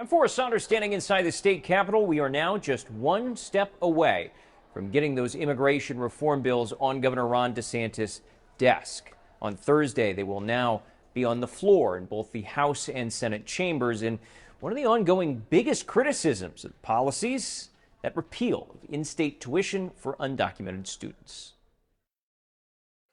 I'm Forrest Saunders standing inside the state capitol. We are now just one step away from getting those immigration reform bills on Governor Ron DeSantis' desk. On Thursday, they will now be on the floor in both the House and Senate chambers. And one of the ongoing biggest criticisms of policies, that repeal of in-state tuition for undocumented students.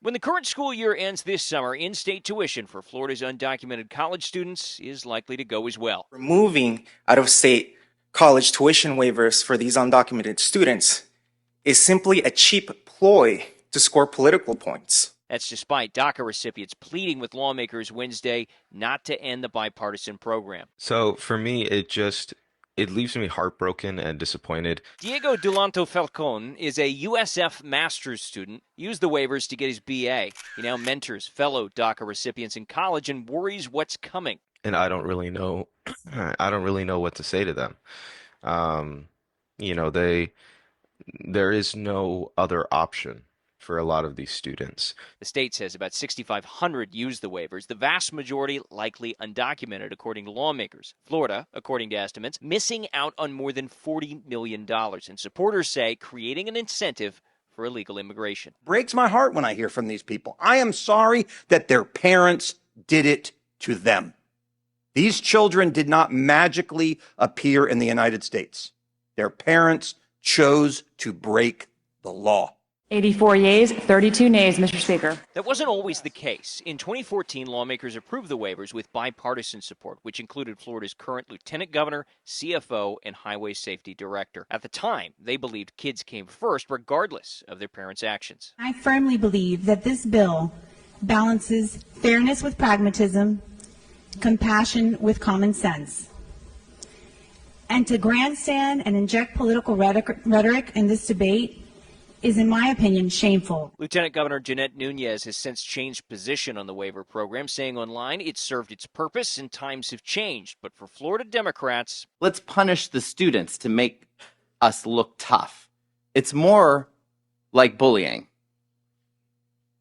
When the current school year ends this summer, in-state tuition for Florida's undocumented college students is likely to go as well. Removing out-of-state college tuition waivers for these undocumented students is simply a cheap ploy to score political points. That's despite DACA recipients pleading with lawmakers Wednesday not to end the bipartisan program. So for me, it leaves me heartbroken and disappointed. Diego Dulanto Falcon is a USF master's student. He used the waivers to get his BA. He now mentors fellow DACA recipients in college and worries what's coming. And I don't really know, what to say to them. There is no other option for a lot of these students. The state says about 6,500 used the waivers, the vast majority likely undocumented, according to lawmakers. Florida, according to estimates, missing out on more than $40 million. And supporters say creating an incentive for illegal immigration. Breaks my heart when I hear from these people. I am sorry that their parents did it to them. These children did not magically appear in the United States. Their parents chose to break the law. 84 yeas, 32 nays, Mr. Speaker. That wasn't always the case. In 2014, lawmakers approved the waivers with bipartisan support, which included Florida's current lieutenant governor, CFO, and highway safety director. At the time, they believed kids came first, regardless of their parents' actions. I firmly believe that this bill balances fairness with pragmatism, compassion with common sense. And to grandstand and inject political rhetoric in this debate is, in my opinion, shameful. Lieutenant Governor Jeanette Nunez has since changed position on the waiver program, saying online it served its purpose and times have changed. But for Florida Democrats, let's punish the students to make us look tough. It's more like bullying,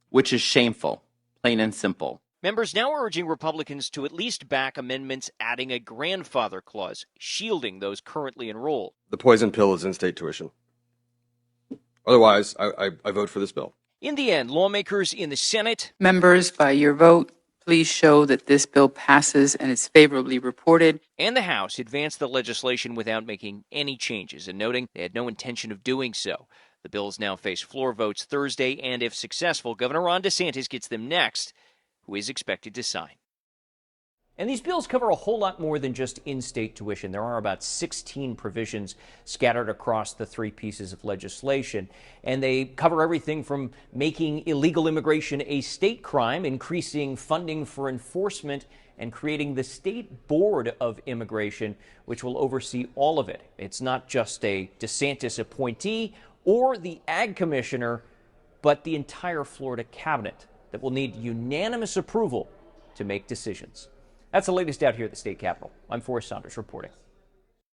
which is shameful, plain and simple. Members now urging Republicans to at least back amendments adding a grandfather clause, shielding those currently enrolled. The poison pill is in-state tuition. Otherwise, I vote for this bill. In the end, lawmakers in the Senate. Members, by your vote, please show that this bill passes and is favorably reported. And the House advanced the legislation without making any changes and noting they had no intention of doing so. The bills now face floor votes Thursday, and if successful, Governor Ron DeSantis gets them next, who is expected to sign. And these bills cover a whole lot more than just in-state tuition. There are about 16 provisions scattered across the three pieces of legislation, and they cover everything from making illegal immigration a state crime, increasing funding for enforcement, and creating the State Board of Immigration, which will oversee all of it. It's not just a DeSantis appointee or the Ag Commissioner, but the entire Florida cabinet that will need unanimous approval to make decisions. That's the latest out here at the state capitol. I'm Forrest Saunders reporting.